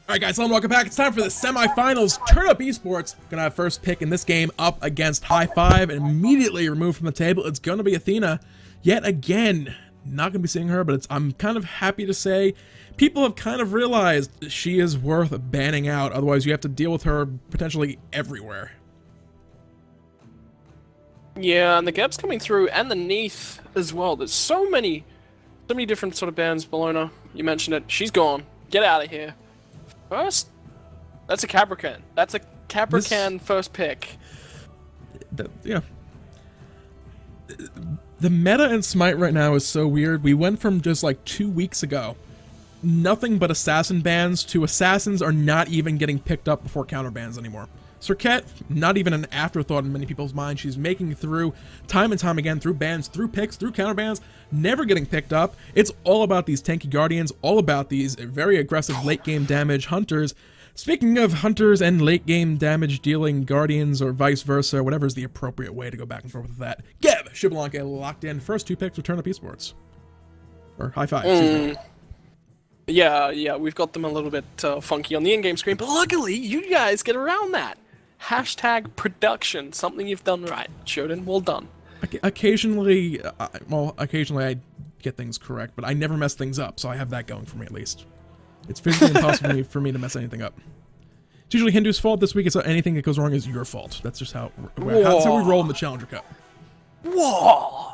Alright guys, hello and welcome back. It's time for the semifinals. Turnip Esports gonna have first pick in this game up against hi-5 and immediately removed from the table. It's gonna be Athena yet again. Not gonna be seeing her, but I'm kind of happy to say people have kind of realized she is worth banning out. Otherwise you have to deal with her potentially everywhere. Yeah, and the Gap's coming through, and the Neath as well. There's so many different sort of bans. Bologna, you mentioned it. She's gone. Get out of here. First, that's a Cabrakan. That's a Cabrakan first pick. Yeah. The meta in Smite right now is so weird. We went from just like 2 weeks ago, nothing but assassin bans, to assassins are not even getting picked up before counter bans anymore. Serket, not even an afterthought in many people's minds. She's making it through time and time again, through bans, through picks, through counter bans, never getting picked up. It's all about these tanky guardians, all about these very aggressive late game damage hunters. Speaking of hunters and late game damage dealing guardians, or vice versa, whatever is the appropriate way to go back and forth with that. Xbalanque locked in. First 2 picks for Turnip Esports. Or hi-5, excuse me. Yeah, we've got them a little bit funky on the in-game screen, but luckily you guys get around that. Hashtag production, something you've done right. Shodan, well done. Occasionally, occasionally I get things correct, but I never mess things up, so I have that going for me at least. It's physically impossible for me to mess anything up. It's usually Hindu's fault. This week, it's anything that goes wrong is your fault. That's just how we roll in the Challenger Cup. Whoa!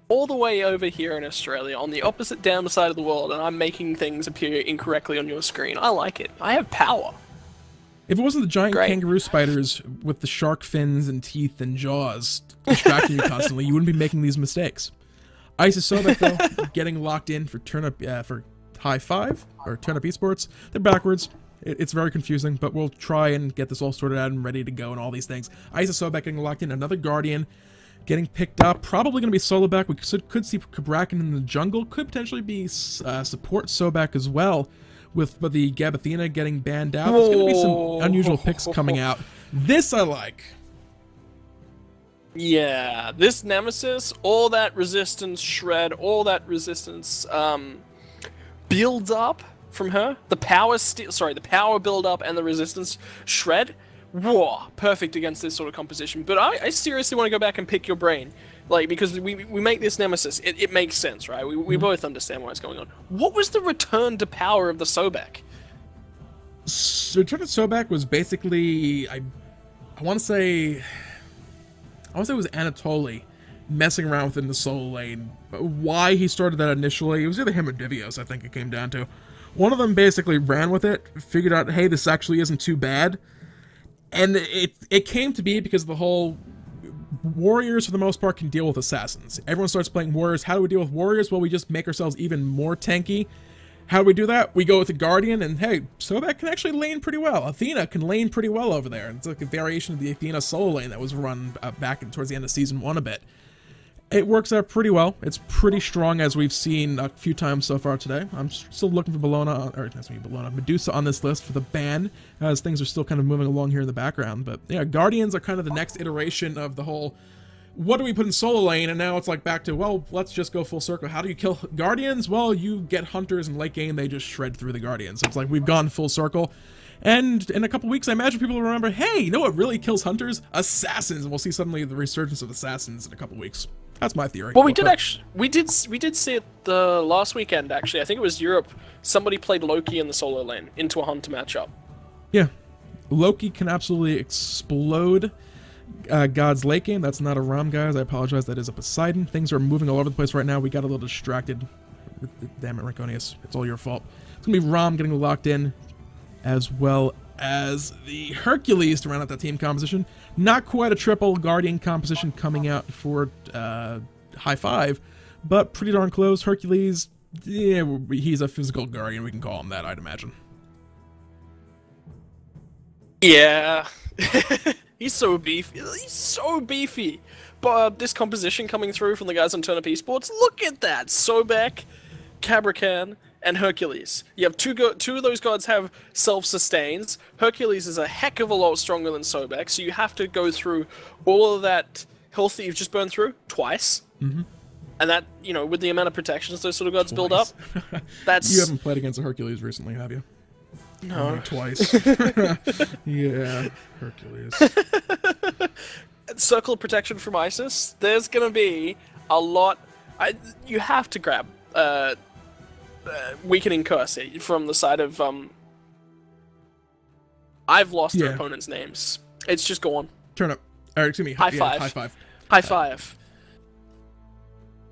All the way over here in Australia, on the opposite damn side of the world, and I'm making things appear incorrectly on your screen. I like it. I have power. If it wasn't the giant kangaroo spiders with the shark fins and teeth and jaws distracting you constantly, you wouldn't be making these mistakes. Sobek, though, getting locked in for for hi-5 or Turnip Esports. They're backwards. It's very confusing, but we'll try and get this all sorted out and ready to go and all these things. Sobek getting locked in. Another guardian getting picked up. Probably going to be solo back. We could see Cabrakan in the jungle. Could potentially be support Sobek as well. With the Gab Athena getting banned out, there's going to be some unusual picks coming out. This I like. Yeah, this Nemesis, all that resistance shred, all that resistance builds up from her. The power build up and the resistance shred. Whoa, perfect against this sort of composition. But I seriously want to go back and pick your brain. Like, because we make this Nemesis, it makes sense, right? We both understand what's going on. What was the return to power of the Sobek? Return to Sobek was basically, I want to say it was Anatoly messing around within the solo lane. Why he started that initially, it was either him or Divios, I think it came down to. One of them basically ran with it, figured out, hey, this actually isn't too bad. And it came to be because of the whole warriors, for the most part, can deal with assassins. Everyone starts playing warriors. How do we deal with warriors? Well, we just make ourselves even more tanky. How do we do that? We go with the guardian, and hey, Sobek can actually lane pretty well. Athena can lane pretty well over there. It's like a variation of the Athena solo lane that was run back towards the end of Season 1 a bit. It works out pretty well. It's pretty strong, as we've seen a few times so far today. I'm still looking for Medusa on this list for the ban, as things are still kind of moving along here in the background. But yeah, Guardians are kind of the next iteration of the whole, what do we put in solo lane? And now it's like back to, well, let's just go full circle. How do you kill Guardians? Well, you get Hunters in late game, they just shred through the Guardians. So it's like we've gone full circle. And in a couple weeks, I imagine people will remember, hey, you know what really kills Hunters? Assassins. And we'll see suddenly the resurgence of Assassins in a couple weeks. That's my theory. Well, we did see it the last weekend, actually. I think it was Europe. Somebody played Loki in the solo lane into a Hunter matchup. Yeah. Loki can absolutely explode God's late game. That's not a Ram, guys. I apologize. That is a Poseidon. Things are moving all over the place right now. We got a little distracted. Damn it, Ranconius. It's all your fault. It's going to be Ram getting locked in, as well as the Hercules to round out that team composition. Not quite a triple Guardian composition coming out for hi-5, but pretty darn close. Hercules, yeah, he's a physical Guardian. We can call him that, I'd imagine. Yeah. He's so beefy. He's so beefy. But this composition coming through from the guys on Turnip Esports, look at that. Sobek, Cabrakan, and Hercules. You have two of those gods have self-sustains. Hercules is a heck of a lot stronger than Sobek, so you have to go through all of that health that you've just burned through twice. Mm-hmm. And that, you know, with the amount of protections those sort of gods build up, that's... You haven't played against a Hercules recently, have you? No. Only twice. Yeah, Hercules. Circle of protection from ISIS. There's gonna be a lot. You have to grab weakening curse from the side of I've lost their opponent's names. It's just gone. Turnip. Or excuse me. High five. High five. High five.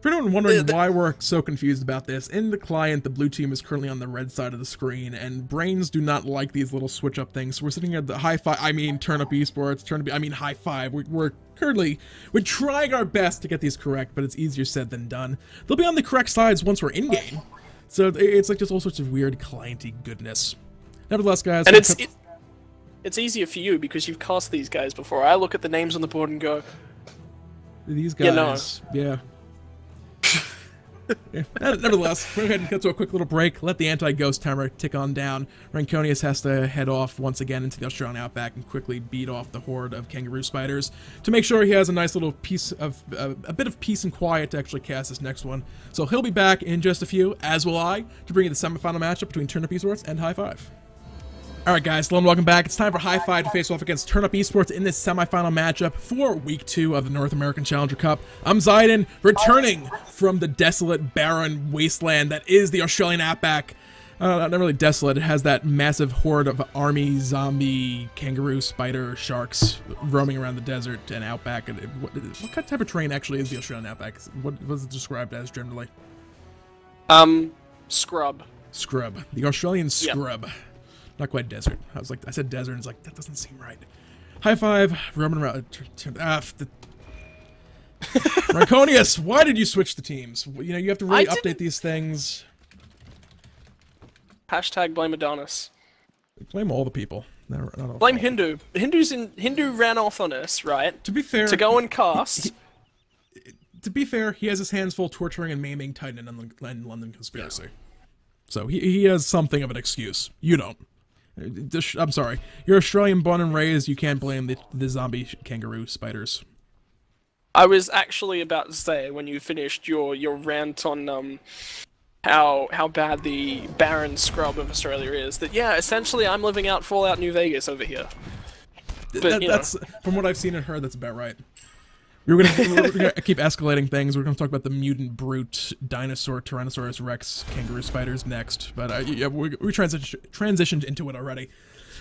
For anyone wondering why we're so confused about this, in the client, the blue team is currently on the red side of the screen, and brains do not like these little switch-up things. So we're sitting at the high five, Turnip Esports, high five. We're trying our best to get these correct, but it's easier said than done. They'll be on the correct sides once we're in-game. So it's like just all sorts of weird clienty goodness. Nevertheless, guys... And it's easier for you because you've cast these guys before. I look at the names on the board and go... These guys, yeah. Yeah. Nevertheless, we're going to get to a quick little break, let the anti-ghost timer tick on down. Ranconius has to head off once again into the Australian outback and quickly beat off the horde of kangaroo spiders to make sure he has a nice little piece of, a bit of peace and quiet to actually cast this next one. So he'll be back in just a few, as will I, to bring you the semifinal matchup between Turnip Esports and High Five. Alright guys, hello and welcome back. It's time for High Five to face off against Turnip Esports in this semifinal matchup for Week 2 of the North American Challenger Cup. I'm Zayden, returning from the desolate, barren wasteland that is the Australian outback. Not really desolate, it has that massive horde of army, zombie, kangaroo, spider, sharks roaming around the desert and outback. What type of terrain actually is the Australian outback? What was it described as generally? Scrub. Scrub. The Australian scrub. Yep. Not quite desert. I said desert, and it's like, that doesn't seem right. High five, roaming around. Ranconius, why did you switch the teams? You know, you have to really update these things. Hashtag blame Adonis. Blame all the people. Not all blame Hindu. Hindu ran off on us, right? To be fair, to go and cast. To be fair, he has his hands full torturing and maiming Titan and London Conspiracy. Yeah. So he has something of an excuse. You don't. I'm sorry. You're Australian born and raised. You can't blame the zombie kangaroo spiders. I was actually about to say, when you finished your rant on how bad the barren scrub of Australia is, that yeah, essentially I'm living out Fallout New Vegas over here. But, that's from what I've seen and heard, that's about right. We're gonna keep escalating things. We're gonna talk about the mutant brute dinosaur Tyrannosaurus Rex kangaroo spiders next, but yeah, we transitioned into it already.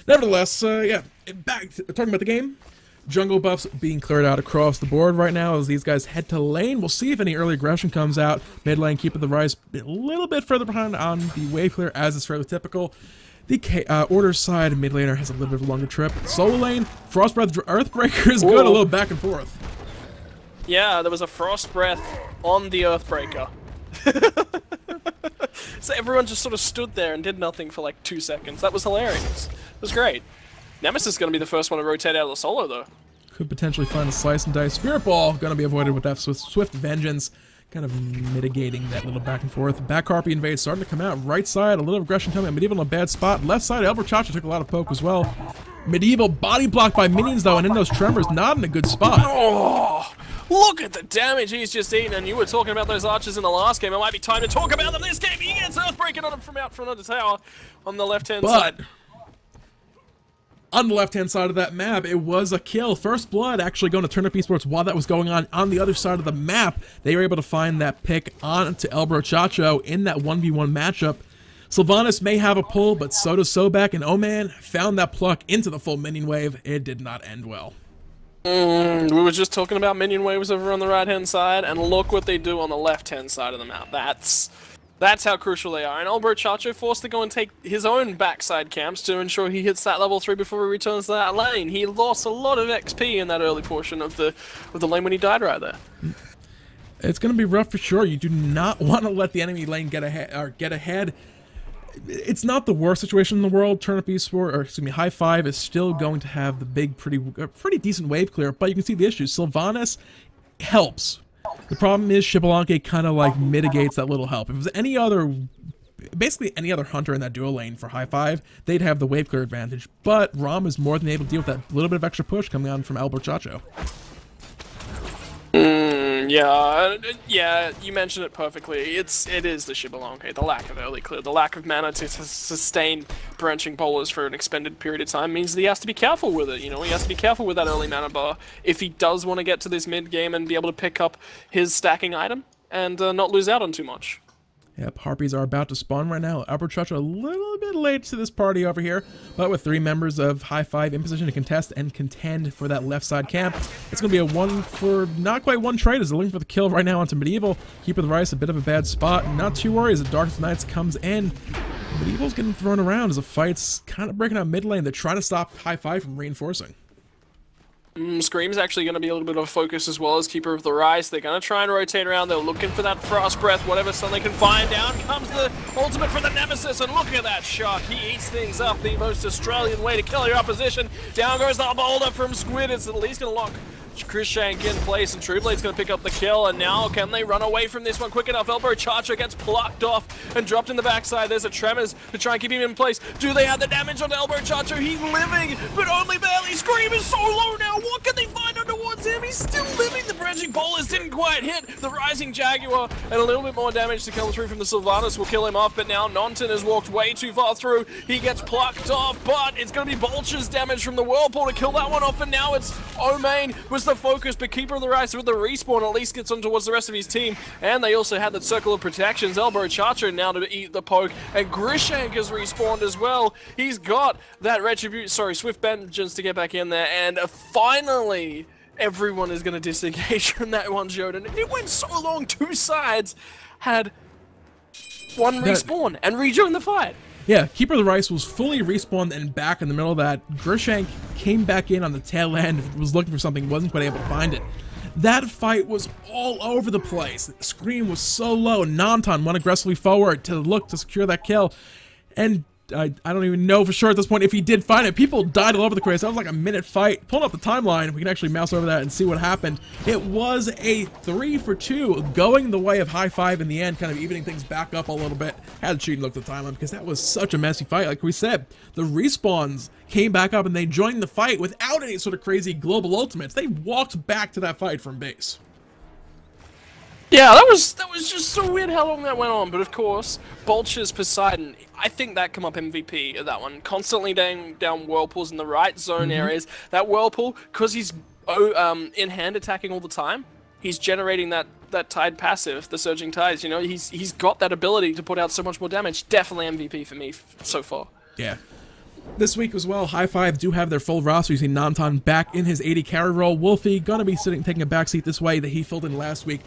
Nevertheless, yeah, back talking about the game. Jungle buffs being cleared out across the board right now as these guys head to lane. We'll see if any early aggression comes out. Mid lane keeping the rise a little bit further behind on the wave clear, as is fairly typical. The order side mid laner has a little bit of a longer trip. Solo lane, Frost Breath Earthbreaker is good, a little back and forth. Yeah, there was a Frost Breath on the Earthbreaker. So everyone just sort of stood there and did nothing for like 2 seconds. That was hilarious. It was great. Nemesis is going to be the first one to rotate out of the solo, though. Could potentially find a slice and dice. Spirit Ball going to be avoided with that Swift Vengeance, kind of mitigating that little back and forth. Back Harpy invade starting to come out. Right side, a little aggression coming. Medieval in a bad spot. Left side, Elber Chacha took a lot of poke as well. Medieval body blocked by minions, though, and in those tremors, not in a good spot. Oh, look at the damage he's just eaten, and you were talking about those archers in the last game. It might be time to talk about them this game. He gets Earthbreaking on him from out front of the tower on the left-hand side. On the left-hand side of that map, it was a kill. First blood actually going to Turnip Esports while that was going on the other side of the map. They were able to find that pick on to Elbro Chacho in that 1v1 matchup. Sylvanas may have a pull, but so does Sobek, and Oman found that pluck into the full minion wave. It did not end well. We were just talking about minion waves over on the right-hand side, and look what they do on the left-hand side of the map. That's how crucial they are. And Elbro Chacho forced to go and take his own backside camps to ensure he hits that level 3 before he returns to that lane. He lost a lot of XP in that early portion of the lane when he died right there. It's going to be rough for sure. You do not want to let the enemy lane get ahead. It's not the worst situation in the world. Turnip Esports, or excuse me, High Five is still going to have the big, pretty decent wave clear, but you can see the issues. Sylvanas helps. The problem is Xbalanque kind of like mitigates that little help. If it was any other, basically any other hunter in that duo lane for High Five, they'd have the wave clear advantage. But Rama is more than able to deal with that little bit of extra push coming on from Elbro Chacho. Yeah, you mentioned it perfectly. It is the Xbalanque, the lack of early clear, the lack of mana to sustain branching bowlers for an extended period of time means that he has to be careful with it. You know, he has to be careful with that early mana bar if he does want to get to this mid game and be able to pick up his stacking item and not lose out on too much. Yep, Harpies are about to spawn right now. Alberchuch a little bit late to this party over here, but with 3 members of High Five in position to contest and contend for that left side camp, it's going to be a one for not quite one trade as they're looking for the kill right now onto Medieval. Keeper of the Rice, a bit of a bad spot. Not too worried as the Darkest Nights comes in. Medieval's getting thrown around as the fight's kind of breaking out mid lane. They're trying to stop High Five from reinforcing. Scream's actually going to be a little bit of a focus as well as Keeper of the Rice. They're going to try and rotate around. They're looking for that Frost Breath, whatever sun they can find. Down comes the ultimate for the Nemesis, and look at that shot. He eats things up, the most Australian way to kill your opposition. Down goes the boulder from Squid. It's at least going to lock Krishank in place, and Trueblade's going to pick up the kill, and now can they run away from this one quick enough? Elbow Charger gets plucked off and dropped in the backside. There's a Tremors to try and keep him in place. Do they have the damage on Elbow Charger? He's living, but only barely. Scream is so low now. What can they find under towards him? He's still living. The branching bowlers didn't quite hit. The Rising Jaguar and a little bit more damage to come through from the Sylvanas will kill him off, but now Nonton has walked way too far through. He gets plucked off, but it's going to be Vulture's damage from the Whirlpool to kill that one off, and now it's Omain was the focus, but Keeper of the Rice with the respawn at least gets on towards the rest of his team, and they also had that circle of protections. Elbow Charger now to eat the poke, and Grishank has respawned as well. He's got that Swift Vengeance to get back in there, and finally everyone is going to disengage from that one shot, and it went so long. 2 sides had one respawn and rejoin the fight. Yeah, Keeper of the Rice was fully respawned and back in the middle of that. Grishank came back in on the tail end, was looking for something, wasn't quite able to find it. That fight was all over the place. Scream was so low, and Nonton went aggressively forward to look to secure that kill. And I don't even know for sure at this point if he did find it. People died all over the place. That was like a minute fight. Pulling up the timeline, we can actually mouse over that and see what happened. It was a 3 for 2, going the way of High Five in the end, kind of evening things back up a little bit. Had to cheat and look at the timeline because that was such a messy fight. Like we said, the respawns came back up and they joined the fight without any sort of crazy global ultimates. They walked back to that fight from base. Yeah, that was just so weird how long that went on, but of course, Vulture's Poseidon, I think that come up MVP of that one. Constantly down Whirlpools in the right zone areas. That Whirlpool, because he's in hand attacking all the time, he's generating that Tide passive, the Surging Tides, you know, he's got that ability to put out so much more damage. Definitely MVP for me so far. Yeah. This week as well, High Five do have their full roster. You see Nonton back in his 80 carry role. Wolfie gonna be taking a backseat this way that he filled in last week.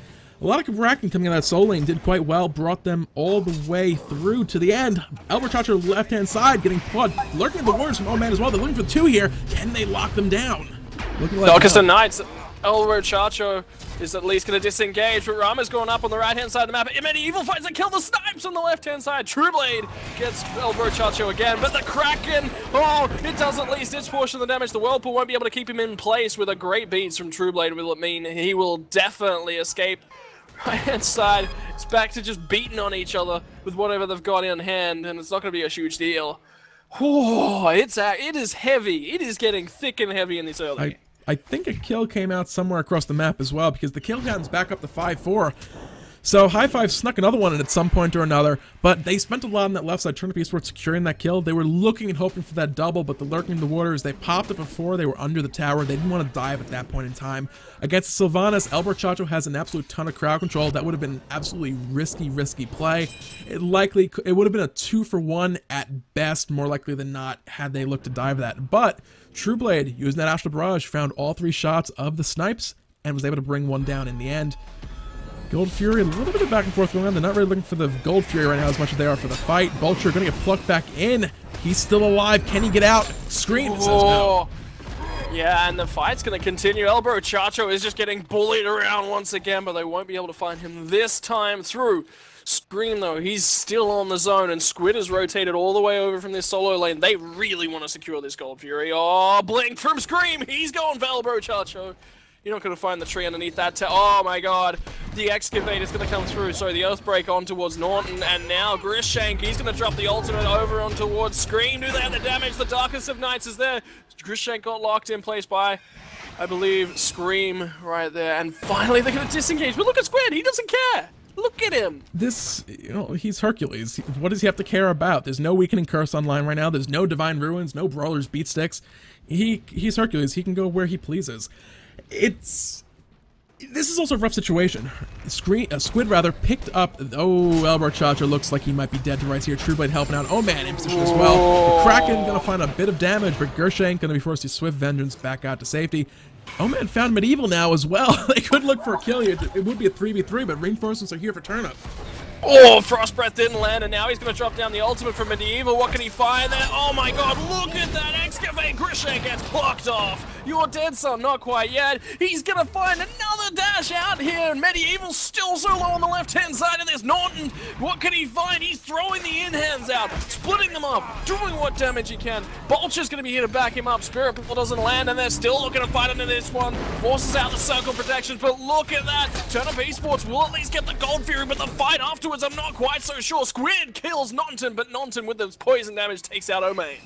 A lot of Cabrakan coming out of that soul lane did quite well, brought them all the way through to the end. Alberchacho left-hand side getting quad, lurking at the wards from Oman as well. They're looking for 2 here. Can they lock them down? Looking like Darkest of Nights, Alberchacho is at least going to disengage, but Rama's going up on the right-hand side of the map. Medieval fights and kill the snipes on the left-hand side. Trueblade gets Alberchacho again, but the Kraken, oh, it does at least its portion of the damage. The Whirlpool won't be able to keep him in place with a great beats from Trueblade. Will it mean he will definitely escape? Right-hand side, it's back to just beating on each other with whatever they've got in hand, and it's not going to be a huge deal. Oh, it is heavy. It is getting thick and heavy in this early. I think a kill came out somewhere across the map as well, because the kill count's back up to 5-4. So High Five snuck another one in at some point or another, but they spent a lot on that left side. Turnip Esports securing that kill. They were looking and hoping for that double, but the lurking in the waters, they popped it before they were under the tower. They didn't want to dive at that point in time. Against Sylvanas, Alberchacho has an absolute ton of crowd control. That would have been absolutely risky play. It would have been a 2 for 1 at best, more likely than not, had they looked to dive that. But Trueblade, using that Astral Barrage, found all 3 shots of the snipes and was able to bring one down in the end. Gold Fury, a little bit of back and forth going on. They're not really looking for the Gold Fury right now as much as they are for the fight. Vulture going to get plucked back in. He's still alive. Can he get out? Scream says no. Yeah, and the fight's going to continue. Alberchacho is just getting bullied around once again, but they won't be able to find him this time through. Scream, though, he's still on the zone, and Squid has rotated all the way over from this solo lane. They really want to secure this Gold Fury. Oh, blink from Scream. He's going for Alberchacho. You're not going to find the tree underneath that. Oh my god. The excavate is going to come through. So the Earthbreak on towards Norton. And now Grishank, he's going to drop the ultimate over on towards Scream. Do they have the damage? The Darkest of Nights is there. Grishank got locked in place by, I believe, Scream right there. And finally they're going to disengage. But look at Squid. He doesn't care. Look at him! This, you know, he's Hercules. What does he have to care about? There's no Weakening Curse online right now. There's no Divine Ruins, no Brawler's Beat Sticks. He's Hercules. He can go where he pleases. This is also a rough situation. Squid rather picked up. Oh, Elbow Chacho looks like he might be dead to rights here. Trueblade helping out. Oh man, in position as well. The Kraken gonna find a bit of damage, but Gershank gonna be forced to swift vengeance back out to safety. Oh man, found Medieval now as well. They could look for a kill here. It would be a 3v3, but reinforcements are here for Turnip. Oh, Frost Breath didn't land, and now he's going to drop down the ultimate from Medieval. What can he find there? Oh my god, look at that excavate! Grishank gets blocked off. You're dead, son. Not quite yet. He's going to find another dash out here, and Medieval's still so low on the left-hand side of this. Norton, what can he find? He's throwing the in-hands out, splitting them up, doing what damage he can. Bolcher's going to be here to back him up. Spirit People doesn't land, and they're still looking to fight into this one. Forces out the circle protections, but look at that. Turnip Esports will at least get the Gold Fury, but the fight afterwards, I'm not quite so sure. Squid kills Nonton, but Nonton with his poison damage takes out Omane.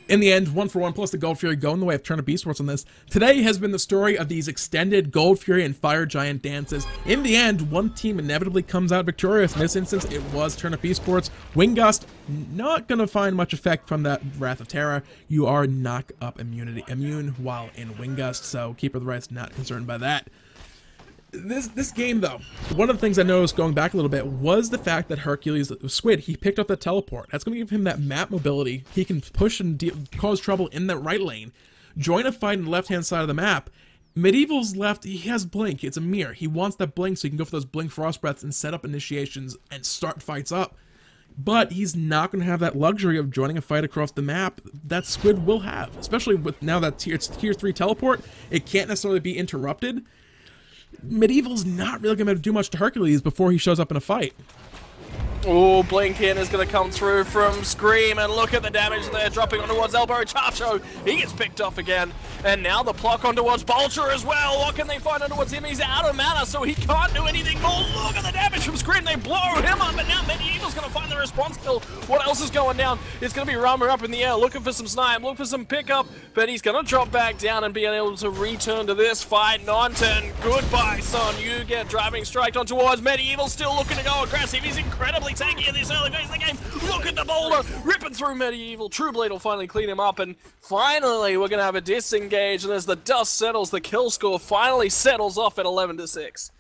In the end, 1-for-1 plus the Gold Fury going the way of Turnip Esports on this. Today has been the story of these extended Gold Fury and Fire Giant dances. In the end, one team inevitably comes out victorious. In this instance, it was Turnip Esports. Wingust, not going to find much effect from that Wrath of Terra. You are knock-up immune while in Wingust, so Keeper of the Right's not concerned by that. This game, though, one of the things I noticed going back a little bit was the fact that Hercules, Squid, he picked up that teleport. That's going to give him that map mobility. He can push and cause trouble in that right lane, join a fight on the left-hand side of the map. Medieval's left, he has Blink. It's Ymir. He wants that Blink so he can go for those Blink Frost Breaths and set up initiations and start fights up. But he's not going to have that luxury of joining a fight across the map that Squid will have, especially with now that it's tier 3 teleport. It can't necessarily be interrupted. Medieval's not really going to do much to Hercules before he shows up in a fight. Oh, Blinkin is going to come through from Scream, and look at the damage there, dropping on towards Elbow Chacho. He gets picked off again, and now the block on towards Bolcher as well. What can they find on towards him? He's out of mana, so he can't do anything more. Look at the damage from Scream. They blow him up, and now Medieval's going to find the response kill. What else is going down? It's going to be Rama up in the air, looking for some snipe, looking for some pickup, but he's going to drop back down and be able to return to this fight. Nonton, goodbye, son. You get driving strike on towards Medieval, still looking to go aggressive. He's incredibly tanky in this early phase of the game. Look at the boulder ripping through Medieval. Trueblade will finally clean him up, and finally we're going to have a disengage, and as the dust settles, the kill score finally settles off at 11-6.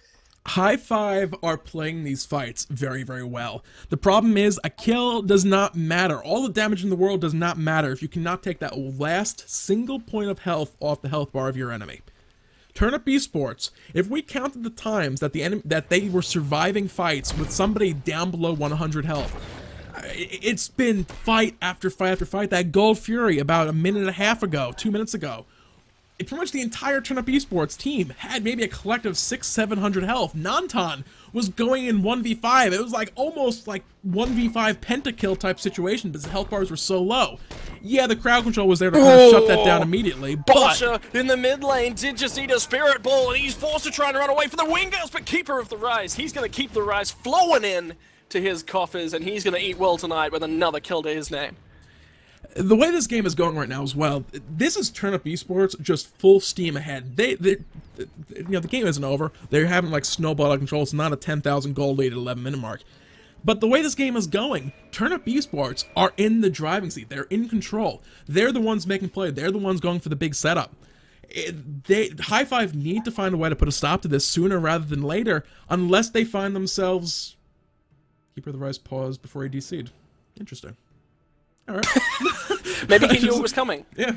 High Five are playing these fights very, very well. The problem is a kill does not matter. All the damage in the world does not matter if you cannot take that last single point of health off the health bar of your enemy. Turnip Esports, if we counted the times that they were surviving fights with somebody down below 100 health, it's been fight after fight after fight. That Gold Fury about a minute and a half ago, 2 minutes ago, pretty much the entire Turnip Esports team had maybe a collective 600-700 health. Nanton was going in 1v5. It was like almost like 1v5 pentakill type situation because the health bars were so low. Yeah, the crowd control was there to kind of shut that down immediately, but Bolcher in the mid lane did just eat a Spirit Ball, and he's forced to try and run away from the Wingers, but Keeper of the Rise, he's going to keep the Rise flowing in to his coffers, and he's going to eat well tonight with another kill to his name. The way this game is going right now as well, this is Turnip Esports just full steam ahead. You know, the game isn't over. They're having like snowball out of control. It's not a 10,000 gold lead at 11-minute mark. But the way this game is going, Turnip Esports are in the driving seat. They're in control. They're the ones making play. They're the ones going for the big setup. High Five need to find a way to put a stop to this sooner rather than later, unless they find themselves... Keeper of the Rise paused before he DC'd. Interesting. All right. Maybe he knew it was coming. Yeah,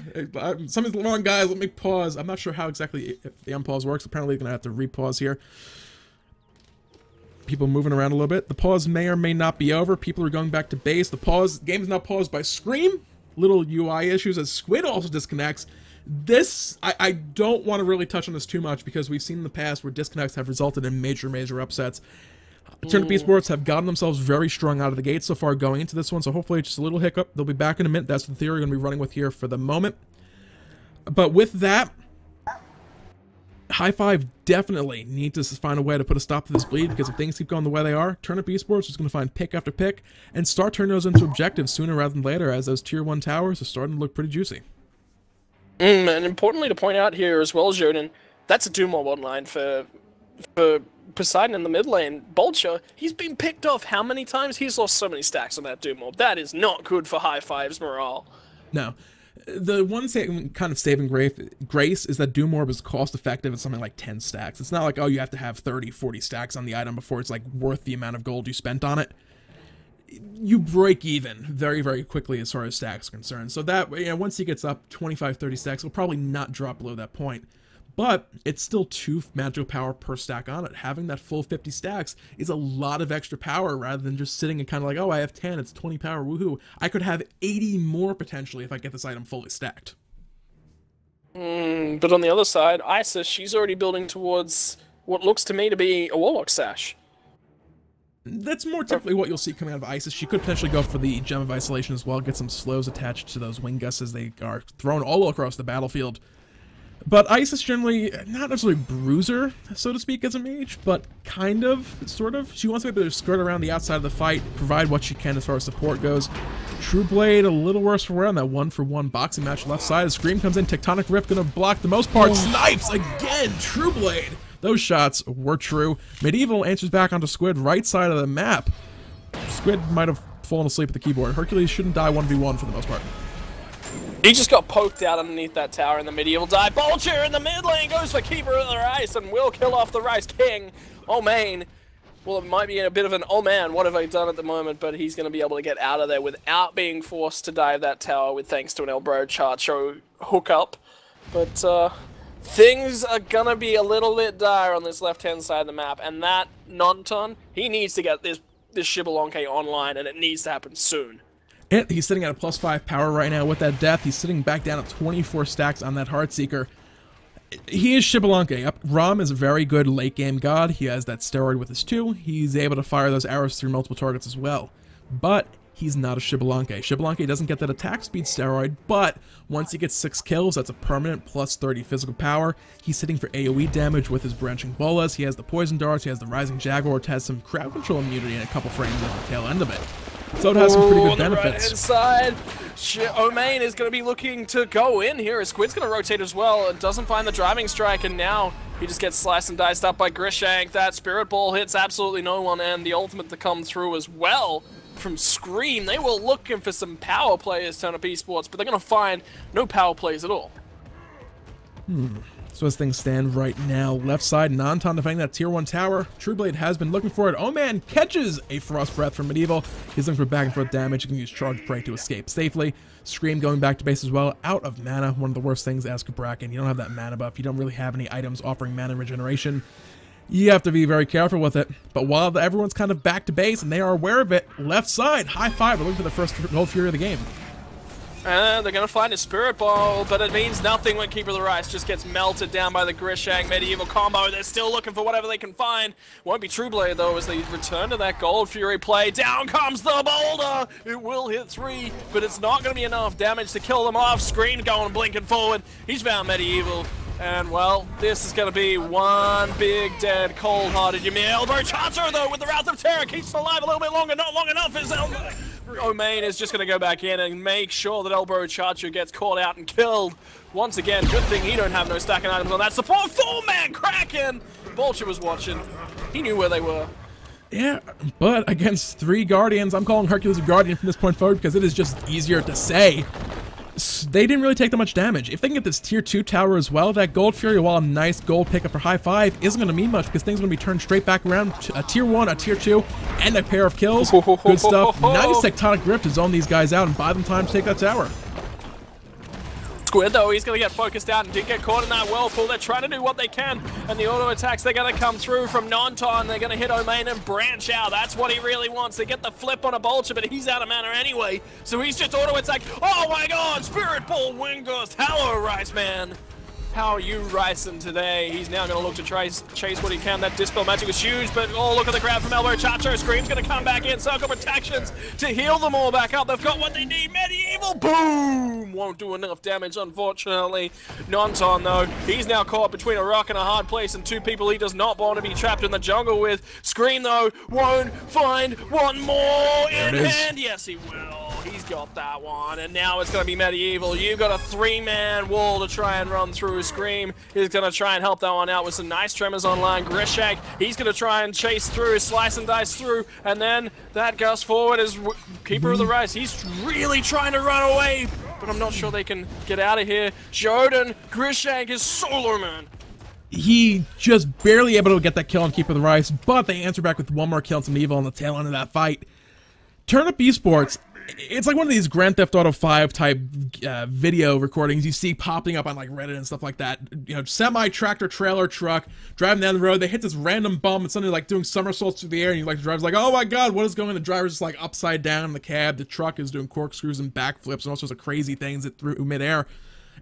something's wrong, guys. Let me pause. I'm not sure how exactly the unpause works. Apparently, you're going to have to repause here. People moving around a little bit. The pause may or may not be over. People are going back to base. The game is now paused by Scream. Little UI issues as Squid also disconnects. I don't want to really touch on this too much because we've seen in the past where disconnects have resulted in major upsets. Turnip Esports have gotten themselves very strong out of the gate so far going into this one, so hopefully it's just a little hiccup. They'll be back in a minute. That's the theory we're going to be running with here for the moment. But with that, High Five definitely need to find a way to put a stop to this bleed, because if things keep going the way they are, Turnip Esports is going to find pick after pick and start turning those into objectives sooner rather than later, as those tier 1 towers are starting to look pretty juicy. And importantly to point out here as well, Jordan, that's a Doom Mob online for Poseidon in the mid lane. Bolcher, he's been picked off how many times? He's lost so many stacks on that Doom Mob. That is not good for High Five's morale. No. The one kind of saving grace is that Doom Orb is cost effective at something like 10 stacks. It's not like, oh, you have to have 30, 40 stacks on the item before it's like worth the amount of gold you spent on it. You break even very, very quickly as far as stacks are concerned. So that, once he gets up 25, 30 stacks, he'll probably not drop below that point. But it's still 2 magical power per stack on it. Having that full 50 stacks is a lot of extra power rather than just sitting and kind of like, oh, I have 10, it's 20 power, woohoo. I could have 80 more potentially if I get this item fully stacked. But on the other side, Isis, she's already building towards what looks to me to be a Warlock Sash. That's more typically what you'll see coming out of Isis. She could potentially go for the Gem of Isolation as well, get some slows attached to those wing gusts as they are thrown all across the battlefield. But Isis generally, not necessarily bruiser, so to speak, as a mage, but kind of, sort of. She wants to be able to skirt around the outside of the fight, provide what she can as far as support goes. Trueblade, a little worse for wear on that 1-for-1 boxing match left side. As Scream comes in, Tectonic Rift gonna block the most part. Snipes again, Trueblade. Those shots were true. Medieval answers back onto Squid, right side of the map. Squid might have fallen asleep at the keyboard. Hercules shouldn't die 1v1 for the most part. He just got poked out underneath that tower in the medieval dive. Bolcher in the mid lane goes for Keeper of the Rice and will kill off the Rice King. Oh, man. Well, it might be a bit of an, oh man, what have I done at the moment, but he's going to be able to get out of there without being forced to dive that tower with thanks to an elbow Charcho hookup. But things are going to be a little bit dire on this left-hand side of the map, and that Nonton, he needs to get this Xbalanque online, and it needs to happen soon. And he's sitting at a +5 power right now with that death. He's sitting back down at 24 stacks on that Heartseeker. He is Xbalanque. Ram is a very good late game god. He has that steroid with his 2. He's able to fire those arrows through multiple targets as well. But he's not a Xbalanque. Xbalanque doesn't get that attack speed steroid, but once he gets 6 kills, that's a permanent +30 physical power. He's hitting for AoE damage with his branching bolas. He has the poison darts. He has the rising jaguar, which has some crowd control immunity and a couple frames at the tail end of it. So it has some pretty good benefits. Inside, Omain is going to be looking to go in here. Squid's going to rotate as well and doesn't find the driving strike, and now he just gets sliced and diced up by Grishank. That Spirit Ball hits absolutely no one, and the ultimate to come through as well from Scream. They were looking for some power players, Turnip Esports, but they're going to find no power plays at all. So as things stand right now, left side, Nonton defending that tier 1 tower. Trueblade has been looking for it. Oh man, catches a Frost Breath from Medieval. He's looking for back and forth damage. He can use Charge Prey to escape safely. Scream going back to base as well. Out of mana, one of the worst things as Cabrakan. You don't have that mana buff. You don't really have any items offering mana regeneration. You have to be very careful with it. But while everyone's kind of back to base and they are aware of it, left side, High Five, we're looking for the first Gold Fury of the game. And they're going to find a Spirit Ball, but it means nothing when Keeper of the Rice just gets melted down by the Grishank Medieval combo. They're still looking for whatever they can find. Won't be Trueblade, though, as they return to that Gold Fury play. Down comes the boulder! It will hit 3, but it's not going to be enough damage to kill them off. Scream going blinking forward. He's found Medieval. And, well, this is going to be one big, dead, cold-hearted Ymir. Elbow Charger, though, with the Wrath of Terror. Keeps him alive a little bit longer. Not long enough. His elbow. Omain is just going to go back in and make sure that Elbow Charger gets caught out and killed. Once again, good thing he don't have no stacking items on that support. 4-man Kraken! Bolcher was watching. He knew where they were. Yeah, but against 3 Guardians, I'm calling Hercules a Guardian from this point forward because it is just easier to say. They didn't really take that much damage. If they can get this tier 2 tower as well, that Gold Fury, while a nice gold pickup for High Five, isn't going to mean much because things are going to be turned straight back around to a tier 1, a tier 2, and a pair of kills. Good stuff. Nice Tectonic Rift to zone these guys out and buy them time to take that tower. Squid, though, he's going to get focused out and did get caught in that whirlpool. They're trying to do what they can, and the auto attacks, they're going to come through from Nonton. They're going to hit Omain and branch out. That's what he really wants. They get the flip on a Bolcher, but he's out of mana anyway, so he's just auto attack. Oh my god, Spirit Ball, Wing Ghost, hello, Rice Man. How are you ricing today? He's now going to look to chase what he can. That Dispel Magic was huge, but oh, look at the grab from Elbow. Chacho Scream's going to come back in. Circle Protections to heal them all back up. They've got what they need. Medieval, boom! Won't do enough damage, unfortunately. Nonton, though, he's now caught between a rock and a hard place and two people he does not want to be trapped in the jungle with. Scream, though, won't find one more in hand. Yes, he will. He's got that one, and now it's going to be Medieval. You've got a three-man wall to try and run through. Scream is going to try and help that one out with some nice tremors online. Grishank, he's going to try and chase through, slice and dice through, and then that Gus forward is Keeper of the Rice. He's really trying to run away, but I'm not sure they can get out of here. Joden, Grishank is solo, man. He just barely able to get that kill on Keeper of the Rice, but they answer back with one more kill on Evil on the tail end of that fight. Turnip Esports, it's like one of these Grand Theft Auto 5 type video recordings you see popping up on like Reddit and stuff like that. You know, semi-tractor trailer truck driving down the road, they hit this random bump and suddenly like doing somersaults through the air, and you like the driver's like, oh my god, what is going on? The driver's just like upside down in the cab, the truck is doing corkscrews and backflips and all sorts of crazy things through midair.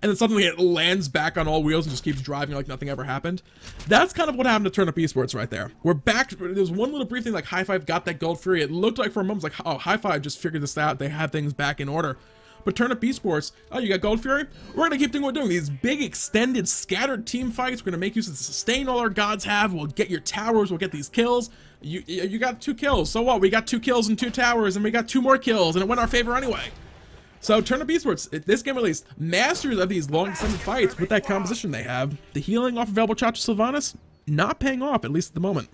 And then suddenly it lands back on all wheels and just keeps driving like nothing ever happened. That's kind of what happened to Turnip Esports right there. We're back. There's one little brief thing like High Five got that Gold Fury. It looked like for a moment like, oh, High Five just figured this out. They had things back in order. But Turnip Esports, oh, you got Gold Fury? We're going to keep doing what we're doing. These big, extended, scattered team fights. We're going to make use of the sustain all our gods have. We'll get your towers. We'll get these kills. You got 2 kills. So what? We got 2 kills and 2 towers, and we got 2 more kills, and it went our favor anyway. So Turnip Esports, this game released, masters of these long extended fights with that composition they have. The healing off of Elbow Chacho Sylvanas, not paying off, at least at the moment.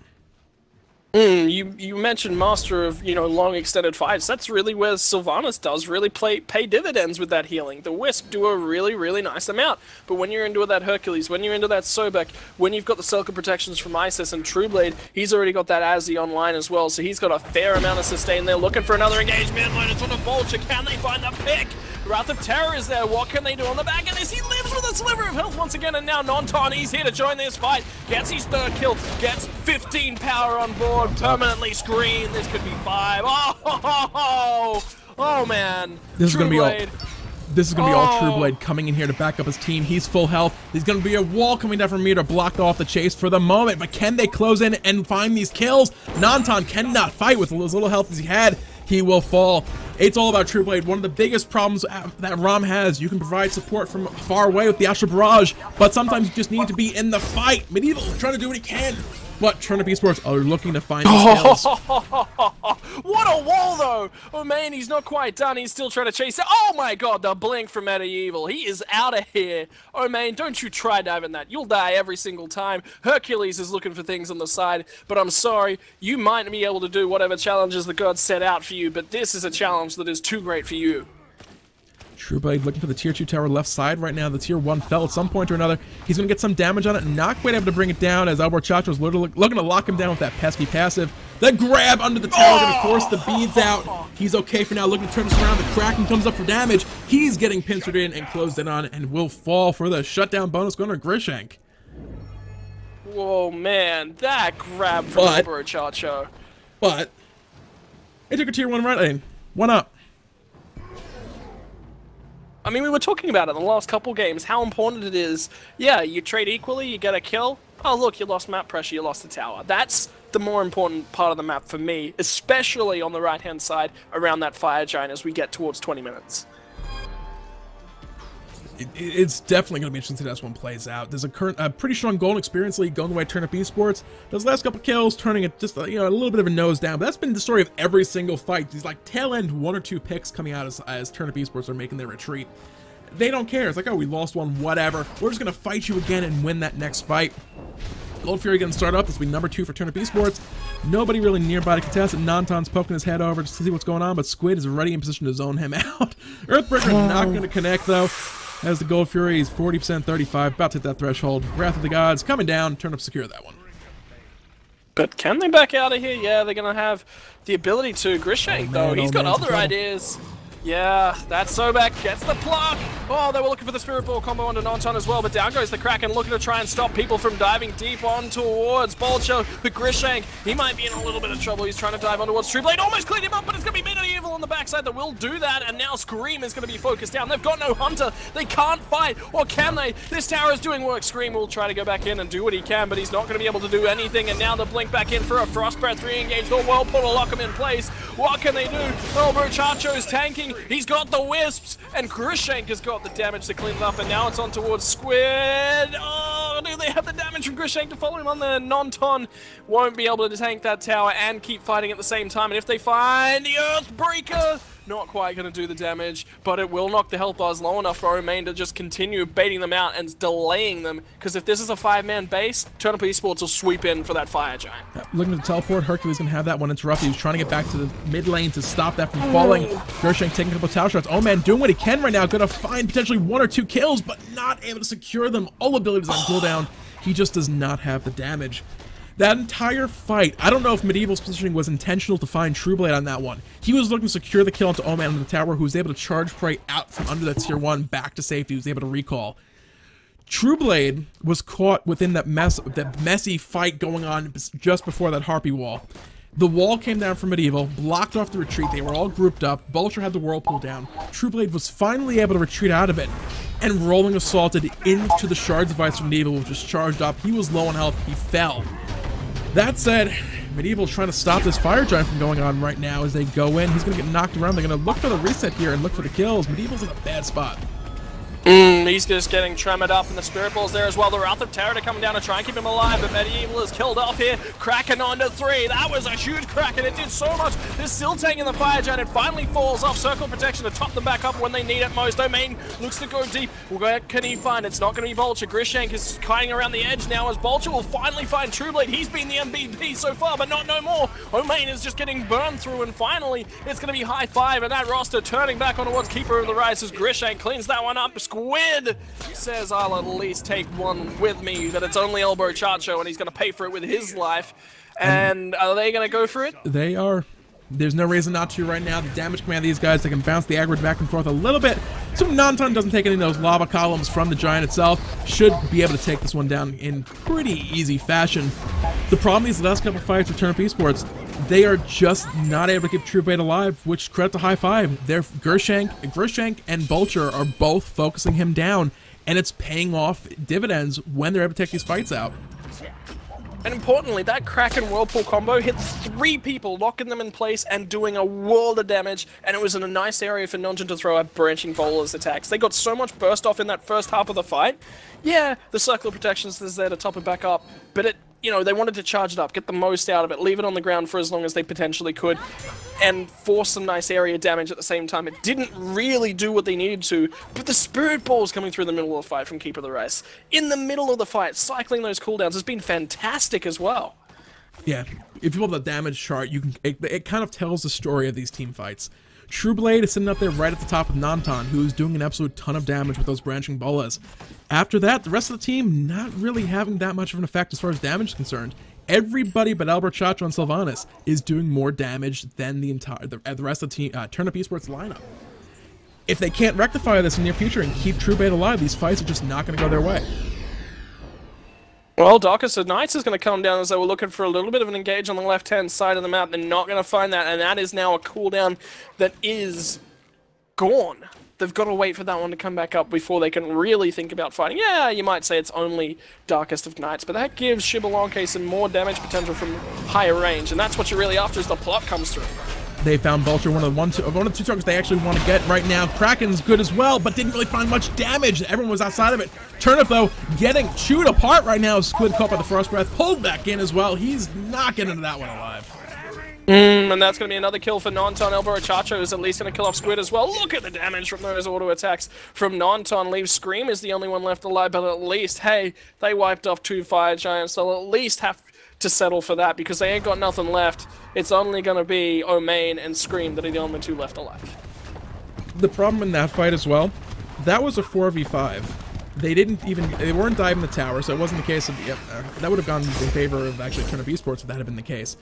You mentioned master of, you know, long extended fights. That's really where Sylvanas does really pay dividends with that healing. The Wisp do a really nice amount. But when you're into that Hercules, when you're into that Sobek, when you've got the Circle Protections from Isis and Trueblade, he's already got that Azzy online as well, so he's got a fair amount of sustain there. Looking for another engagement. It's on a Vulture. Can they find the pick? Wrath of Terror is there. What can they do on the back of this? He lives with a sliver of health once again, and now Nonton, he's here to join this fight. Gets his 3rd kill, gets 15 power on board, permanently screen. This could be 5. Oh man. This is gonna be all Trueblade coming in here to back up his team. He's full health. There's gonna be a wall coming down from Ymir to block off the chase for the moment, but can they close in and find these kills? Nonton cannot fight with as little health as he had. He will fall. It's all about Trueblade. One of the biggest problems that Ram has, you can provide support from far away with the Astral Barrage, but sometimes you just need to be in the fight. Medieval trying to do what he can, but Turnip Esports are looking to find these kills. What a wall, though! Oh man, he's not quite done. He's still trying to chase it. Oh my god, the blink from Medieval. He is out of here. Oh man, don't you try diving that. You'll die every single time. Hercules is looking for things on the side, but I'm sorry, you might be able to do whatever challenges the gods set out for you, but this is a challenge that is too great for you. Trueblade looking for the tier 2 tower left side right now. The tier 1 fell at some point or another. He's going to get some damage on it. Not quite able to bring it down as Elbow Chacho is looking to lock him down with that pesky passive. The grab under the tower going to force the beads out. He's okay for now. Looking to turn this around. The Kraken comes up for damage. He's getting pincered in and closed in on and will fall for the shutdown bonus going to Grishank. Whoa, man. That grab from Elbow Chacho. But it took a tier 1 right lane. 1 up. I mean, we were talking about it in the last couple games, how important it is. Yeah, you trade equally, you get a kill. Oh, look, you lost map pressure, you lost the tower. That's the more important part of the map for me, especially on the right-hand side around that fire giant as we get towards 20 minutes. It's definitely going to be interesting to see how this one plays out. There's a pretty strong golden experience league going the way of Turnip Esports. Those last couple kills turning it just a little bit of a nose down, but that's been the story of every single fight. These like tail end 1 or 2 picks coming out as Turnip Esports are making their retreat. They don't care. It's like, oh, we lost one, whatever. We're just going to fight you again and win that next fight. Gold Fury going to start up. This will be number 2 for Turnip Esports. Nobody really nearby to contest it. Nonton's poking his head over just to see what's going on, but Squid is already in position to zone him out. Earthbreaker not going to connect, though. As the Gold Fury is 40%, 35, about to hit that threshold. Wrath of the Gods coming down. Turnip secure that one. But can they back out of here? Yeah, they're going to have the ability to. Grishank, though, he's got other ideas. Yeah, that Sobek gets the pluck. Oh, they were looking for the Spirit Ball combo onto Nonton as well, but down goes the Kraken, looking to try and stop people from diving deep on towards Bolcho. But Grishank, he might be in a little bit of trouble. He's trying to dive on towards Trueblade. Almost cleaned him up, but it's going to be Medieval on the backside that will do that. And now Scream is going to be focused down. They've got no Hunter. They can't fight, or can they? This tower is doing work. Scream will try to go back in and do what he can, but he's not going to be able to do anything. And now the Blink back in for a Frost Breath, re-engage the Whirlpool to lock him in place. What can they do? Oh, Brochacho's tanking. He's got the Wisps, and Grishank has got the damage to clean it up, and now it's on towards Squid. Oh, do they have the damage from Grishank to follow him on there? Nonton won't be able to tank that tower and keep fighting at the same time, and if they find the Earthbreaker, not quite going to do the damage, but it will knock the health bars low enough for Omain to just continue baiting them out and delaying them, because if this is a 5-man base, Turnip Esports will sweep in for that Fire Giant. Looking to teleport, Hercules going to have that one interrupted. He's trying to get back to the mid lane to stop that from falling. Grishank taking a couple tower shots. Omain doing what he can right now, going to find potentially 1 or 2 kills, but not able to secure them. All abilities on cooldown. He just does not have the damage. That entire fight, I don't know if Medieval's positioning was intentional to find Trueblade on that one. He was looking to secure the kill onto Oman on the tower, who was able to charge Prey out from under that tier 1 back to safety. He was able to recall. Trueblade was caught within that messy fight going on just before that Harpy wall. The wall came down from Medieval, blocked off the retreat. They were all grouped up. Vulture had the Whirlpool down. Trueblade was finally able to retreat out of it, and rolling assaulted into the Shard device from Medieval, which was charged up. He was low on health. He fell. That said, Medieval's trying to stop this Fire Giant from going on right now as they go in. He's going to get knocked around. They're going to look for the reset here and look for the kills. Medieval's in a bad spot. He's just getting tremored up, and the Spirit Ball's there as well. The Wrath of Terror to come down to try and keep him alive, but Medieval is killed off here. Kraken onto 3. That was a huge Kraken. It did so much. They're still taking the Fire Giant. It finally falls off. Circle protection to top them back up when they need it most. Domain looks to go deep. Where can he find? It's not going to be Vulture. Grishank is kiting around the edge now as Vulture will finally find Trueblade. He's been the MVP so far, but not no more. Omain is just getting burned through, and finally it's going to be high 5, and that roster turning back on towards Keeper of the Rise as Grishank cleans that one up. Squid says, I'll at least take one with me, that it's only Elbow Chacho, and he's going to pay for it with his life. And are they going to go for it? They are. There's no reason not to right now. The damage command of these guys, they can bounce the aggro back and forth a little bit. So Nonton doesn't take any of those lava columns from the Giant itself. Should be able to take this one down in pretty easy fashion. The problem is the last couple fights with Turnip Esports, they are just not able to keep Trueblade alive, which credit to High Five. Their Grishank and Vulture are both focusing him down, and it's paying off dividends when they're able to take these fights out. And importantly, that Kraken Whirlpool combo hit 3 people, locking them in place and doing a world of damage, and it was in a nice area for Nonjin to throw out branching bowlers attacks. They got so much burst off in that first half of the fight. Yeah, the Circle of Protections is there to top it back up, but it, you know, they wanted to charge it up, get the most out of it, leave it on the ground for as long as they potentially could, and force some nice area damage at the same time. It didn't really do what they needed to, but the Spirit Balls coming through the middle of the fight from Keeper of the Rice, in the middle of the fight, cycling those cooldowns has been fantastic as well. Yeah, if you pull up the damage chart, you can it kind of tells the story of these team fights. Trueblade is sitting up there right at the top of Nonton, who is doing an absolute ton of damage with those branching bolas. After that, the rest of the team not really having that much of an effect as far as damage is concerned. Everybody but Albert Chacho and Sylvanas is doing more damage than the rest of the team, Turnip Esports lineup. If they can't rectify this in the near future and keep Trueblade alive, these fights are just not going to go their way. Well, Darkest of Nights is going to come down as they were looking for a little bit of an engage on the left-hand side of the map. They're not going to find that, and that is now a cooldown that is gone. They've got to wait for that one to come back up before they can really think about fighting. Yeah, you might say it's only Darkest of Nights, but that gives Xbalanque some more damage potential from higher range, and that's what you're really after as the plot comes through. They found Vulture, one of the 2 targets they actually want to get right now. Kraken's good as well, but didn't really find much damage. Everyone was outside of it. Turnip, though, getting chewed apart right now. Squid caught by the Frost Breath, pulled back in as well. He's not getting into that one alive. And that's going to be another kill for Nonton. Elbow Chacho is at least going to kill off Squid as well. Look at the damage from those auto attacks from Nonton. Leaves Scream is the only one left alive, but at least, hey, they wiped off 2 Fire Giants. They'll at least have to settle for that because they ain't got nothing left. It's only going to be Omain and Scream that are the only 2 left alive. The problem in that fight as well, that was a 4v5. They weren't diving the tower, so it wasn't the case of, that would have gone in favor of actually Turnip Esports if that had been the case.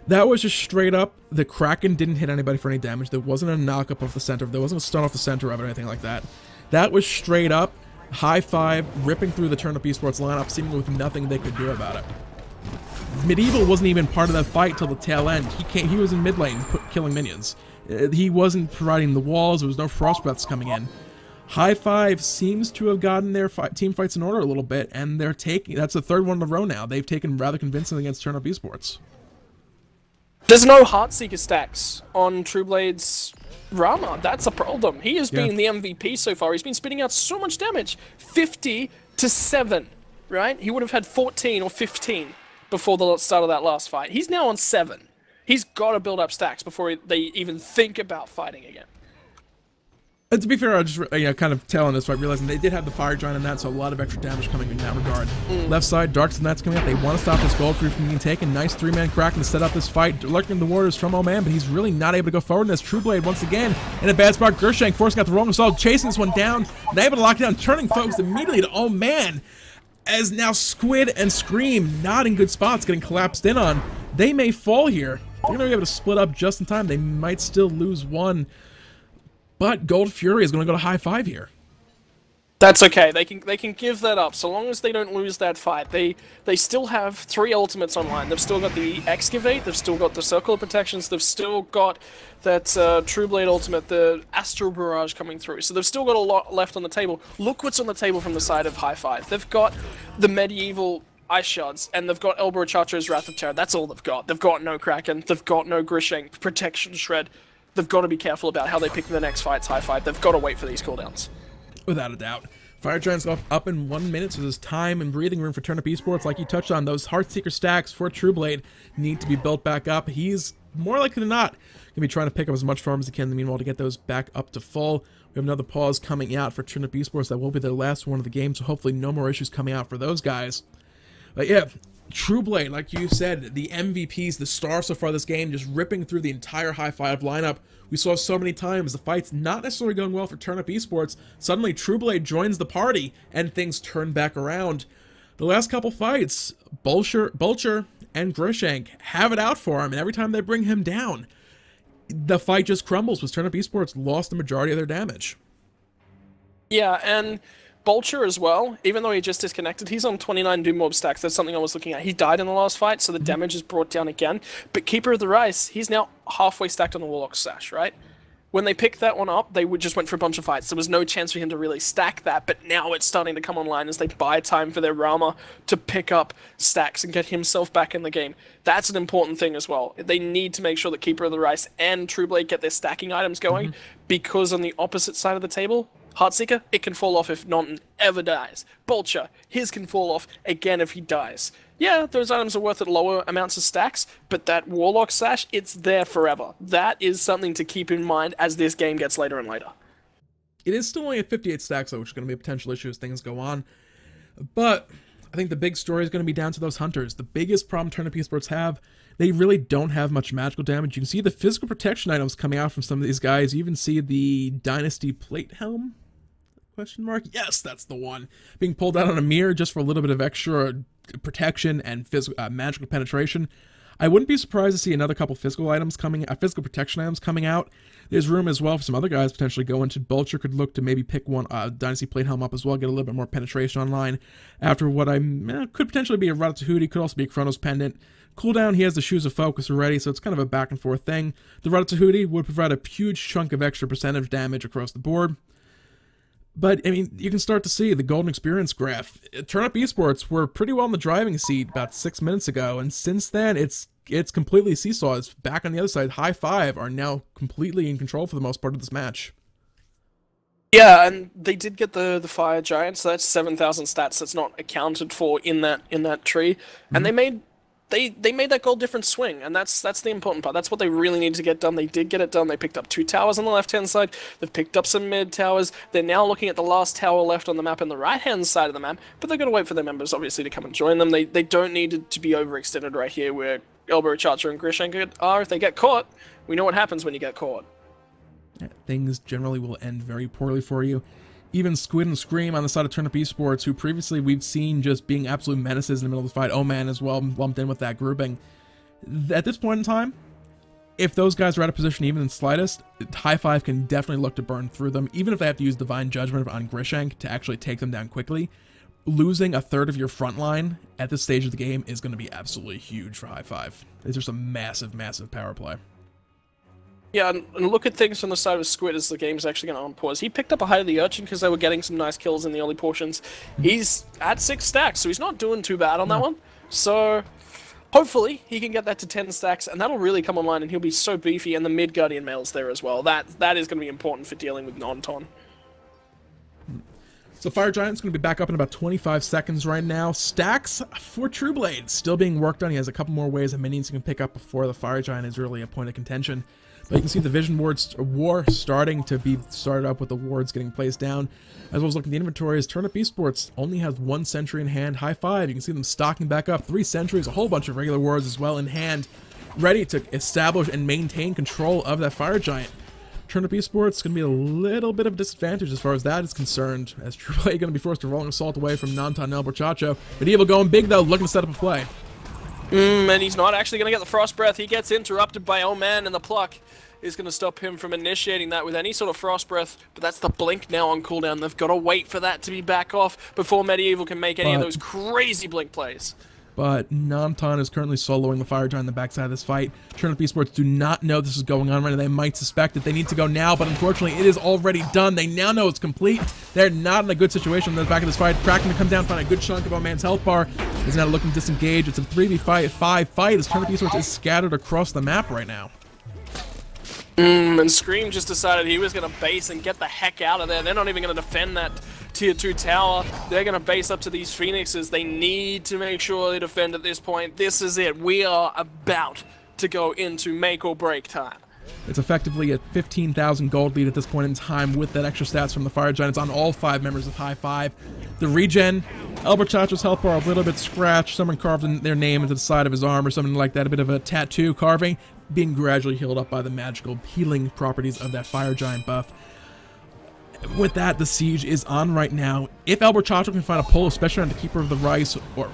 That was just straight up, the Kraken didn't hit anybody for any damage. There wasn't a knock-up off the center. There wasn't a stun off the center of it or anything like that. That was straight up, high five, ripping through the Turnip Esports lineup, seemingly with nothing they could do about it. Medieval wasn't even part of that fight till the tail end. He was in mid lane, killing minions. He wasn't providing the walls. There was no frost breaths coming in. High Five seems to have gotten their team fights in order a little bit, and they're taking. That's the third one in a row now. They've taken rather convincingly against Turnip Esports. There's no Heartseeker stacks on Trueblade's Rama. That's a problem. He has been the MVP so far. He's been spitting out so much damage. 50 to 7, right? He would have had 14 or 15 before the start of that last fight. He's now on 7. He's got to build up stacks before they even think about fighting again. To be fair, I just kind of tailing this fight, realizing they did have the Fire Giant in that, so a lot of extra damage coming in that regard. Left side, Darks and that's coming up. They want to stop this gold free from being taken. Nice 3-man Kraken to set up this fight. Lurking the Warriors from Oman, but he's really not able to go forward in this. Trueblade once again in a bad spot. Gershank forcing out the wrong assault, chasing this one down. Not able to lock it down, turning focus immediately to Oman. As now Squid and Scream not in good spots, getting collapsed in on. They may fall here. They're going to be able to split up just in time. They might still lose one. But Gold Fury is going to go to high five here. That's okay. They can give that up so long as they don't lose that fight. They still have 3 ultimates online. They've still got the Excavate. They've still got the Circle of Protections. They've still got that True Blade ultimate, the Astral Barrage coming through. So they've still got a lot left on the table. Look what's on the table from the side of High Five. They've got the Medieval Ice Shards, and they've got Elbow Chacho's Wrath of Terror. That's all they've got. They've got no Kraken. They've got no Grishank, Protection Shred. They've got to be careful about how they pick the next fights, High Five. They've got to wait for these cooldowns. Without a doubt. Fire Giant's up in 1 minute, so there's time and breathing room for Turnip Esports. Like you touched on, those Heartseeker stacks for Trueblade need to be built back up. He's more likely than not going to be trying to pick up as much farm as he can in the meanwhile to get those back up to full. We have another pause coming out for Turnip Esports. That will be their last one of the game, so hopefully no more issues coming out for those guys. But yeah, Trueblade, like you said, the MVPs, the star so far this game, just ripping through the entire High Five lineup. We saw so many times the fight's not necessarily going well for Turnip Esports. Suddenly, Trueblade joins the party, and things turn back around. The last couple fights, Bulcher and Grishank have it out for him, and every time they bring him down, the fight just crumbles, because Turnip Esports lost the majority of their damage. Yeah, and Bulcher as well, even though he just disconnected, he's on 29 Doom Orb stacks. That's something I was looking at. He died in the last fight, so the damage is brought down again. But Keeper of the Rice, he's now halfway stacked on the Warlock Sash, right? When they picked that one up, they just went for a bunch of fights. There was no chance for him to really stack that, but now it's starting to come online as they buy time for their Rama to pick up stacks and get himself back in the game. That's an important thing as well. They need to make sure that Keeper of the Rice and Trueblade get their stacking items going, because on the opposite side of the table, Heartseeker, it can fall off if Nonton ever dies. Bulcher, his can fall off again if he dies. Yeah, those items are worth at lower amounts of stacks, but that Warlock Sash, it's there forever. That is something to keep in mind as this game gets later and later. It is still only at 58 stacks, though, which is going to be a potential issue as things go on. But I think the big story is going to be down to those hunters. The biggest problem Turnip Esports have, they really don't have much magical damage. You can see the physical protection items coming out from some of these guys. You even see the Dynasty Plate Helm? Question mark? Yes, that's the one. Being pulled out on Ymir just for a little bit of extra protection and magical penetration. I wouldn't be surprised to see another couple physical items coming, physical protection items coming out. There's room as well for some other guys potentially go into. Bulcher could look to maybe pick one Dynasty Plate Helm up as well, get a little bit more penetration online. After what could potentially be a Ratatouille, could also be a Chronos Pendant. Cooldown, he has the Shoes of Focus already, so it's kind of a back and forth thing. The Ratatouille would provide a huge chunk of extra percentage damage across the board. But, I mean, you can start to see the golden experience graph. Turnip Esports were pretty well in the driving seat about 6 minutes ago, and since then, it's completely seesaw. It's back on the other side. High Five are now completely in control for the most part of this match. Yeah, and they did get the Fire Giant, so that's 7,000 stats that's not accounted for in that tree. And they made that goal difference swing, and that's the important part. That's what they really needed to get done. They did get it done. They picked up 2 towers on the left-hand side. They've picked up some mid towers. They're now looking at the last tower left on the map on the right-hand side of the map, but they're going to wait for their members, obviously, to come and join them. They don't need to be overextended right here where Elbow Charger and Grishank are. If they get caught, we know what happens when you get caught. Yeah, things generally will end very poorly for you. Even Squid and Scream on the side of Turnip Esports, who previously we've seen just being absolute menaces in the middle of the fight. Oman as well, lumped in with that grouping. At this point in time, if those guys are out of position even in the slightest, hi-5 can definitely look to burn through them, even if they have to use Divine Judgment on Grishank to actually take them down quickly. Losing a third of your front line at this stage of the game is going to be absolutely huge for hi-5. It's just a massive, massive power play. Yeah, and look at things from the side of Squid as the game's actually going to unpause. He picked up a Hide of the Urchin because they were getting some nice kills in the early portions. He's at 6 stacks, so he's not doing too bad on that one. So hopefully he can get that to 10 stacks, and that'll really come online, and he'll be so beefy, and the mid Guardian Mail's there as well. That is going to be important for dealing with non-ton. So Fire Giant's going to be back up in about 25 seconds right now. Stacks for Trueblade still being worked on. He has a couple more ways of minions he can pick up before the Fire Giant is really a point of contention. But you can see the Vision War starting to be started up with the wards getting placed down. As well as looking at the inventories, Turnip Esports only has 1 sentry in hand. hi-5, you can see them stocking back up. 3 sentries, a whole bunch of regular wards as well in hand, ready to establish and maintain control of that Fire Giant. Turnip Esports is going to be a little bit of a disadvantage as far as that is concerned, as Trueblade going to be forced to roll an assault away from Non-Ton El Borchacho. Medieval going big though, looking to set up a play. And he's not actually going to get the Frost Breath. He gets interrupted by Oh Man, and the Pluck is going to stop him from initiating that with any sort of Frost Breath. But that's the Blink now on cooldown. They've got to wait for that to be back off before Medieval can make any of those crazy Blink plays. But Non-Ton is currently soloing the Fire Giant on the backside of this fight. Turnip Esports do not know this is going on right now. They might suspect that they need to go now, but unfortunately it is already done. They now know it's complete. They're not in a good situation in the back of this fight. Kraken to come down, find a good chunk of man's health bar. Is now looking to disengage. It's a 3v5 fight as Turnip Esports is scattered across the map right now. And Scream just decided he was going to base and get the heck out of there. They're not even going to defend that tier 2 tower. They're going to base up to these Phoenixes. They need to make sure they defend at this point. This is it. We are about to go into make or break time. It's effectively a 15,000 gold lead at this point in time with that extra stats from the Fire Giants on all 5 members of hi-5. The regen, El Borchacho's health bar a little bit scratched. Someone carved in their name into the side of his arm or something like that. A bit of a tattoo carving, being gradually healed up by the magical healing properties of that Fire Giant buff. With that, the siege is on right now. If El Borchacho can find a pull, especially on the Keeper of the Rice or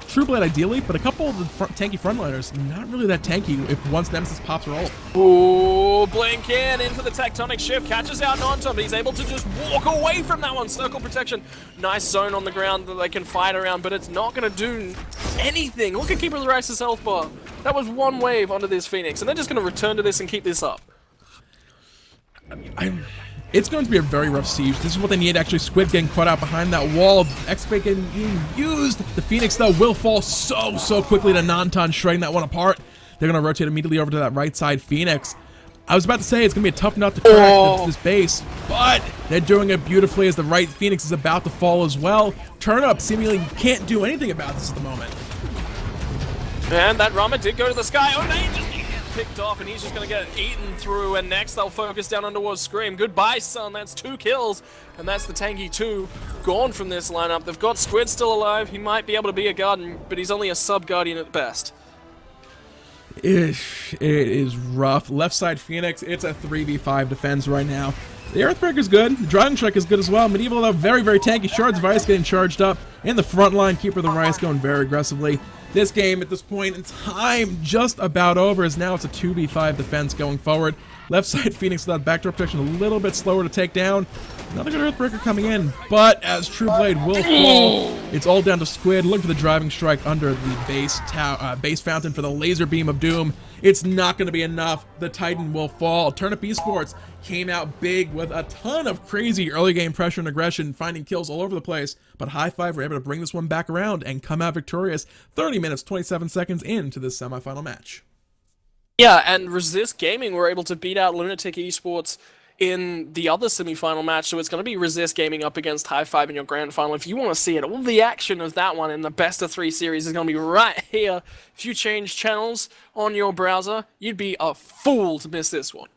Trueblade ideally, but a couple of the tanky frontliners, not really that tanky if once Nemesis pops roll. Ooh, blink in into the tectonic shift, catches out Non-Ton, but he's able to just walk away from that one. Circle protection, nice zone on the ground that they can fight around, but it's not going to do anything. Look at Keeper of the Rice's health bar. That was 1 wave onto this Phoenix, and they're just going to return to this and keep this up. It's going to be a very rough siege. This is what they need, actually. Squid getting caught out behind that wall. Xbalanque getting used. The Phoenix, though, will fall so quickly to Non-Ton, shredding that one apart. They're going to rotate immediately over to that right side Phoenix. I was about to say it's going to be a tough nut to crack this base, but they're doing it beautifully as the right Phoenix is about to fall as well. Turnip seemingly can't do anything about this at the moment. And that Rama did go to the sky. Oh, no, he just picked off, and he's just going to get eaten through, and next they'll focus down on towards Scream. Goodbye, son. That's 2 kills, and that's the tanky 2 gone from this lineup. They've got Squid still alive. He might be able to be a Guardian, but he's only a sub-Guardian at best. It is rough. Left side Phoenix, it's a 3v5 defense right now. The Earthbreaker's good. The Dragon Strike is good as well. Medieval, though, very tanky. Shards of Ice getting charged up. In the front line, Keeper of the Rice going very aggressively. This game, at this point in time, just about over, as now it's a 2v5 defense going forward. Left side Phoenix without backdoor protection, a little bit slower to take down. Another good Earthbreaker coming in, but as Trueblade will fall, it's all down to Squid. Look for the driving strike under the base fountain for the laser beam of doom. It's not going to be enough. The Titan will fall. Turnip Esports came out big with a ton of crazy early game pressure and aggression, finding kills all over the place, but hi-5 were able to bring this one back around and come out victorious 30 minutes, 27 seconds into this semifinal match. Yeah, and Resist Gaming were able to beat out Lunatic Esports in the other semi-final match, so it's going to be Resist Gaming up against hi-5 in your grand final. If you want to see it, all the action of that one in the best of 3 series is going to be right here. If you change channels on your browser, you'd be a fool to miss this one.